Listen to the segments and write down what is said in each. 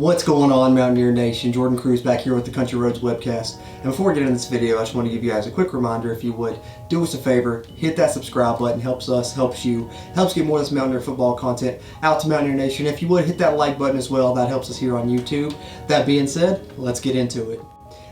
What's going on, Mountaineer Nation? Jordan Cruz back here with the Country Roads Webcast. And before we get into this video, I just want to give you guys a quick reminder, if you would, do us a favor, hit that subscribe button. Helps us, helps you, helps get more of this Mountaineer football content out to Mountaineer Nation. If you would, hit that like button as well. That helps us here on YouTube. That being said, let's get into it.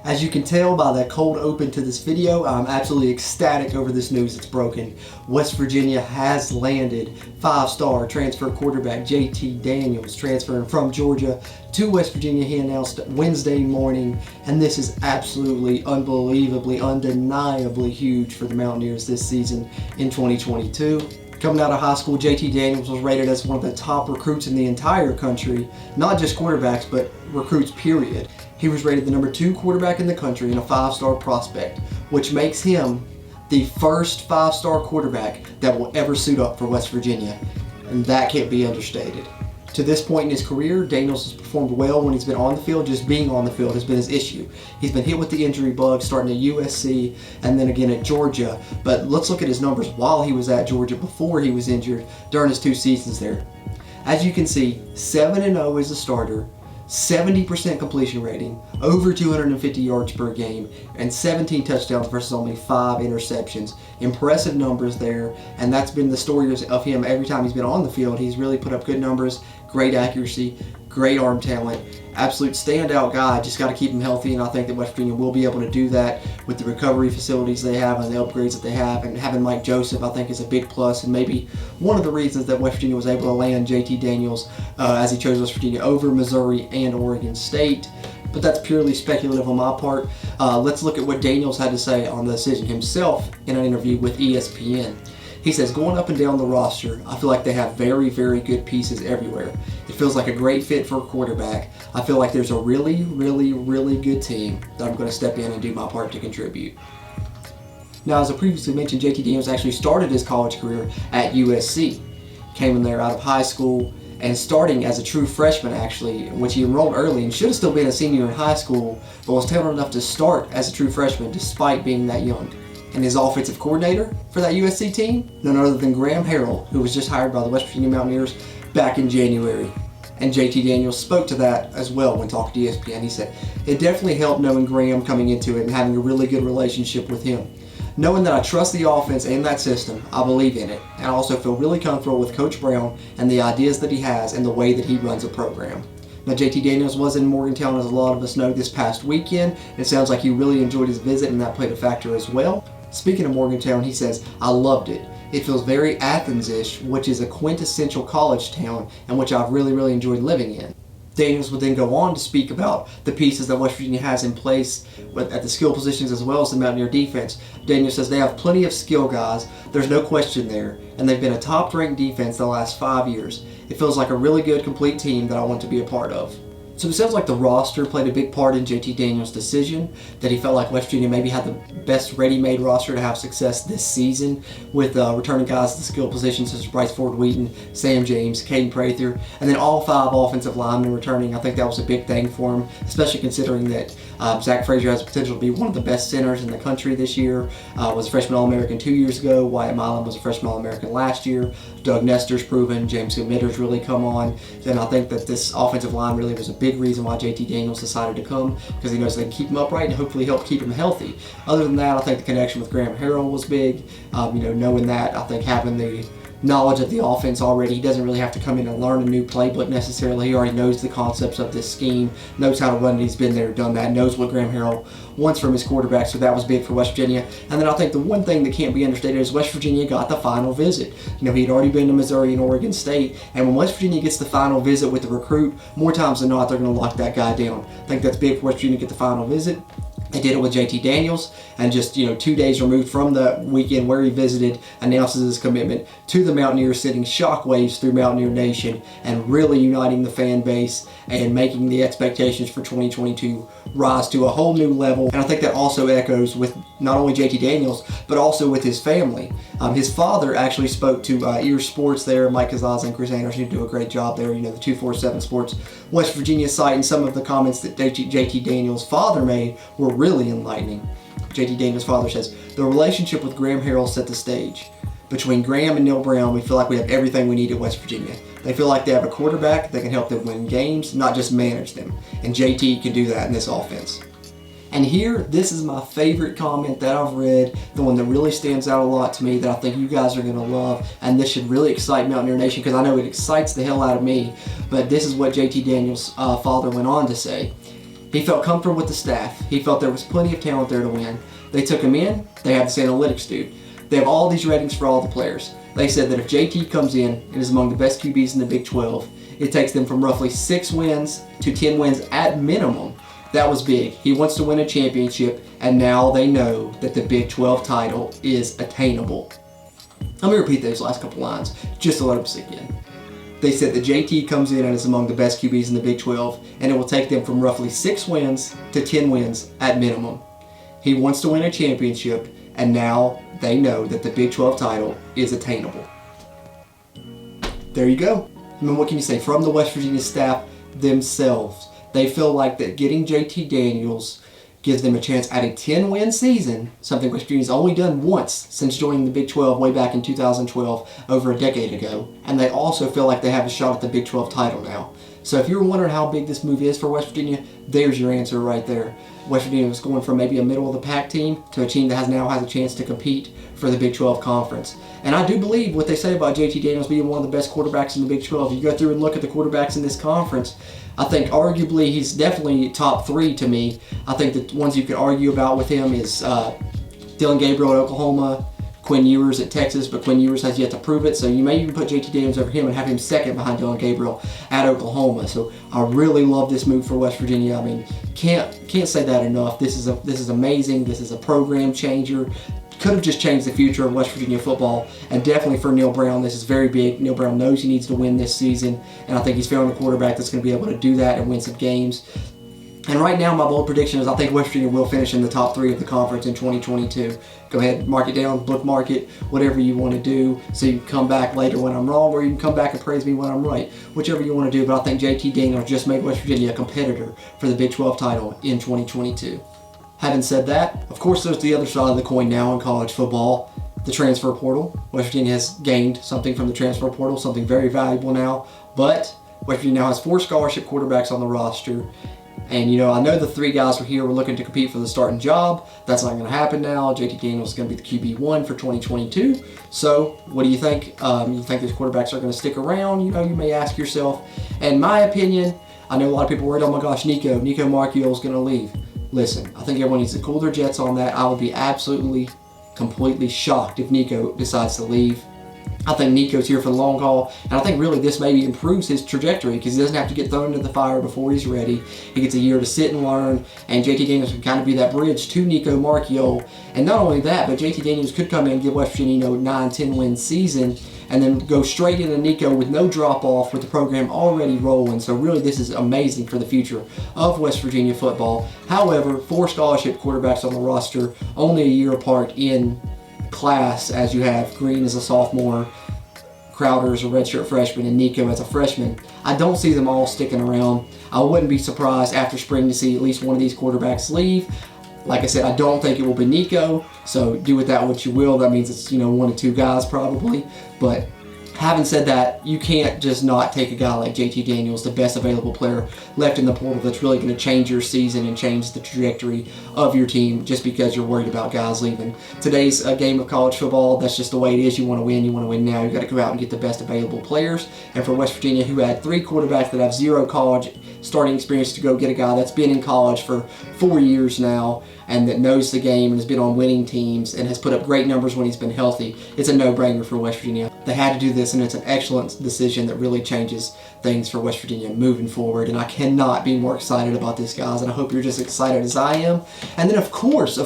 As you can tell by that cold open to this video, I'm absolutely ecstatic over this news that's broken. West Virginia has landed five-star transfer quarterback JT Daniels, transferring from Georgia to West Virginia. He announced Wednesday morning, and this is absolutely, unbelievably, undeniably huge for the Mountaineers this season in 2022. Coming out of high school, JT Daniels was rated as one of the top recruits in the entire country, not just quarterbacks, but recruits period. He was rated the number 2 quarterback in the country and a 5-star prospect, which makes him the first 5-star quarterback that will ever suit up for West Virginia, and that can't be understated. To this point in his career, Daniels has performed well when he's been on the field. Just being on the field has been his issue. He's been hit with the injury bug, starting at USC and then again at Georgia. But let's look at his numbers while he was at Georgia before he was injured during his 2 seasons there. As you can see, 7-0 as a starter, 70% completion rating, over 250 yards per game, and 17 touchdowns versus only 5 interceptions. Impressive numbers there, and that's been the story of him every time he's been on the field. He's really put up good numbers, great accuracy, great arm talent, absolute standout guy. Just got to keep him healthy, and I think that West Virginia will be able to do that with the recovery facilities they have and the upgrades that they have. And having Mike Joseph, I think, is a big plus, and maybe one of the reasons that West Virginia was able to land JT Daniels as he chose West Virginia over Missouri and Oregon State. But that's purely speculative on my part. Let's look at what Daniels had to say on the decision himself in an interview with ESPN. He says, going up and down the roster, I feel like they have very, very good pieces everywhere. It feels like a great fit for a quarterback. I feel like there's a really, really, really good team that I'm going to step in and do my part to contribute. Now, as I previously mentioned, JT Daniels actually started his college career at USC. Came in there out of high school and starting as a true freshman, actually, which he enrolled early and should have still been a senior in high school, but was talented enough to start as a true freshman despite being that young. And his offensive coordinator for that USC team, none other than Graham Harrell, who was just hired by the West Virginia Mountaineers back in January. And JT Daniels spoke to that as well when talking to ESPN. He said, it definitely helped knowing Graham coming into it and having a really good relationship with him. Knowing that I trust the offense and that system, I believe in it. And I also feel really comfortable with Coach Brown and the ideas that he has and the way that he runs a program. Now, JT Daniels was in Morgantown, as a lot of us know, this past weekend. It sounds like he really enjoyed his visit, and that played a factor as well. Speaking of Morgantown, he says, I loved it. It feels very Athens-ish, which is a quintessential college town and which I've really, really enjoyed living in. Daniels would then go on to speak about the pieces that West Virginia has in place at the skill positions as well as the Mountaineer defense. Daniels says they have plenty of skill guys, there's no question there, and they've been a top-ranked defense the last 5 years. It feels like a really good, complete team that I want to be a part of. So it sounds like the roster played a big part in JT Daniels' decision, that he felt like West Virginia maybe had the best ready-made roster to have success this season with returning guys to the skill positions such as Bryce Ford-Wheaton, Sam James, Caden Prather, and then all 5 offensive linemen returning. I think that was a big thing for him, especially considering that Zach Frazier has the potential to be one of the best centers in the country this year. Was a freshman All-American 2 years ago. Wyatt Milam was a freshman All-American last year. Doug Nestor's proven. James Midder's really come on. And I think that this offensive line really was a big reason why JT Daniels decided to come, because he knows they can keep him upright and hopefully help keep him healthy. Other than that, I think the connection with Graham Harrell was big. Knowing that, I think having the knowledge of the offense already, he doesn't really have to come in and learn a new playbook necessarily. He already knows the concepts of this scheme, knows how to run it. He's been there, done that, knows what Graham Harrell wants from his quarterback, so that was big for West Virginia. And then I think the one thing that can't be understated is West Virginia got the final visit. He had already been to Missouri and Oregon State, and when West Virginia gets the final visit with the recruit, more times than not, they're going to lock that guy down. I think that's big for West Virginia to get the final visit. They did it with JT Daniels, and just 2 days removed from the weekend where he visited, announces his commitment to the Mountaineers, sending shockwaves through Mountaineer Nation and really uniting the fan base and making the expectations for 2022 rise to a whole new level. And I think that also echoes with not only JT Daniels, but also with his family. His father actually spoke to Ear Sports there, Mike Kazaza and Chris Anderson, who do a great job there, the 247 Sports West Virginia site, and some of the comments that JT Daniels' father made were really enlightening. JT Daniels' father says, the relationship with Graham Harrell set the stage. Between Graham and Neil Brown, we feel like we have everything we need at West Virginia. They feel like they have a quarterback that can help them win games, not just manage them. And JT can do that in this offense. And here, this is my favorite comment that I've read, the one that really stands out a lot to me that I think you guys are going to love, and this should really excite Mountaineer Nation because I know it excites the hell out of me, but this is what JT Daniels' father went on to say. He felt comfortable with the staff. He felt there was plenty of talent there to win. They took him in. They have this analytics dude. They have all these ratings for all the players. They said that if JT comes in and is among the best QBs in the Big 12, it takes them from roughly 6 wins to 10 wins at minimum. That was big. He wants to win a championship, and now they know that the Big 12 title is attainable. Let me repeat those last couple lines just to let them sink in. They said that JT comes in and is among the best QBs in the Big 12, and it will take them from roughly 6 wins to 10 wins at minimum. He wants to win a championship, and now they know that the Big 12 title is attainable. There you go. I mean, what can you say? From the West Virginia staff themselves, they feel like that getting JT Daniels gives them a chance at a 10-win season, something West Virginia's only done once since joining the Big 12 way back in 2012, over a decade ago. And they also feel like they have a shot at the Big 12 title now. So if you're wondering how big this move is for West Virginia, there's your answer right there. West Virginia was going from maybe a middle-of-the-pack team to a team that now has a chance to compete for the Big 12 conference. And I do believe what they say about JT Daniels being one of the best quarterbacks in the Big 12. If you go through and look at the quarterbacks in this conference, I think arguably he's definitely top 3 to me. I think the ones you could argue about with him is Dylan Gabriel at Oklahoma, Quinn Ewers at Texas, but Quinn Ewers has yet to prove it, so you may even put JT Daniels over him and have him second behind Dylan Gabriel at Oklahoma. So I really love this move for West Virginia. I mean, can't say that enough. This is amazing. This is a program changer. Could have just changed the future of West Virginia football, and definitely for Neil Brown, this is very big. Neil Brown knows he needs to win this season, and I think he's found a quarterback that's going to be able to do that and win some games. And right now, my bold prediction is I think West Virginia will finish in the top 3 of the conference in 2022. Go ahead, mark it down, bookmark it, whatever you want to do, so you can come back later when I'm wrong, or you can come back and praise me when I'm right. Whichever you want to do, but I think JT Daniels just made West Virginia a competitor for the Big 12 title in 2022. Having said that, of course, there's the other side of the coin now in college football, the transfer portal. West Virginia has gained something from the transfer portal, something very valuable now, but West Virginia now has 4 scholarship quarterbacks on the roster. And, you know, I know the 3 guys were here were looking to compete for the starting job. That's not going to happen now. JT Daniels is going to be the QB1 for 2022. So, what do you think? You think these quarterbacks are going to stick around? You know, you may ask yourself. In my opinion, I know a lot of people are worried, oh my gosh, Nico Marchiol is going to leave. Listen, I think everyone needs to cool their jets on that. I would be absolutely, completely shocked if Nico decides to leave. I think Nico's here for the long haul, and I think really this maybe improves his trajectory because he doesn't have to get thrown into the fire before he's ready. He gets a year to sit and learn, and JT Daniels can kind of be that bridge to Nico Marchiol. And not only that, but JT Daniels could come in and give West Virginia, 9-10 win season, and then go straight into Nico with no drop-off with the program already rolling. So really this is amazing for the future of West Virginia football. However, 4 scholarship quarterbacks on the roster, only a year apart in class, as you have Green as a sophomore, Crowder as a redshirt freshman, and Nico as a freshman. I don't see them all sticking around. I wouldn't be surprised after spring to see at least one of these quarterbacks leave. Like I said, I don't think it will be Nico, so do with that what you will. That means it's 1 or 2 guys probably, but having said that, you can't just not take a guy like JT Daniels, the best available player left in the portal that's really going to change your season and change the trajectory of your team just because you're worried about guys leaving. Today's game of college football, that's just the way it is. You want to win now. You got to go out and get the best available players. And for West Virginia, who had 3 quarterbacks that have 0 college starting experience, to go get a guy that's been in college for 4 years now and that knows the game and has been on winning teams and has put up great numbers when he's been healthy, it's a no-brainer for West Virginia. They had to do this, and it's an excellent decision that really changes things for West Virginia moving forward. And I cannot be more excited about this, guys, and I hope you're just excited as I am. And then, of course,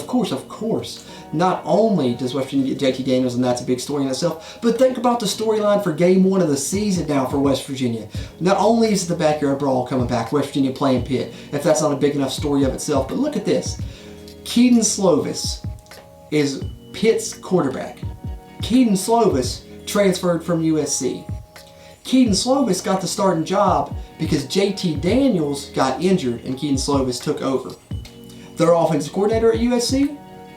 not only does West Virginia get JT Daniels, and that's a big story in itself, but think about the storyline for Game 1 of the season now for West Virginia. Not only is the backyard brawl coming back, West Virginia playing Pitt, if that's not a big enough story of itself, but look at this. Keaton Slovis is Pitt's quarterback. Keaton Slovis transferred from USC. Keaton Slovis got the starting job because JT Daniels got injured and Keaton Slovis took over. Their offensive coordinator at USC,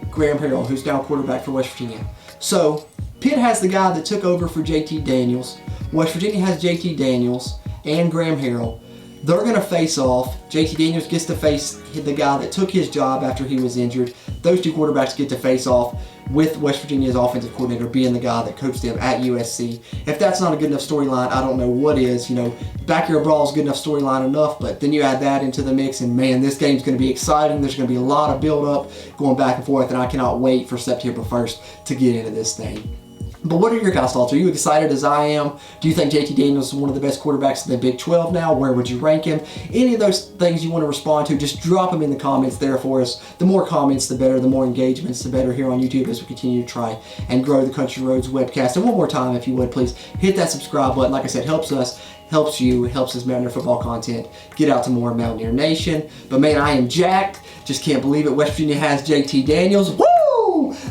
Graham Harrell, who's now quarterback for West Virginia. So Pitt has the guy that took over for JT Daniels. West Virginia has JT Daniels and Graham Harrell. They're going to face off. JT Daniels gets to face the guy that took his job after he was injured. Those two quarterbacks get to face off with West Virginia's offensive coordinator being the guy that coached them at USC. If that's not a good enough storyline, I don't know what is. You know, backyard brawl is good enough storyline enough, but then you add that into the mix, and man, this game's going to be exciting. There's going to be a lot of build-up going back and forth, and I cannot wait for September 1st to get into this thing. But what are your guys' thoughts? Are you excited as I am? Do you think JT Daniels is one of the best quarterbacks in the Big 12 now? Where would you rank him? Any of those things you want to respond to, just drop them in the comments there for us. The more comments, the better. The more engagements, the better here on YouTube as we continue to try and grow the Country Roads webcast. And one more time, if you would, please hit that subscribe button. Like I said, helps us, helps you, helps us Mountaineer football content get out to more Mountaineer Nation. But man, I am jacked. Just can't believe it. West Virginia has JT Daniels. Woo!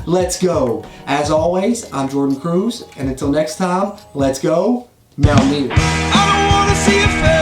Let's go. As always, I'm Jordan Cruz, and until next time, let's go Mountaineers. I don't want to see a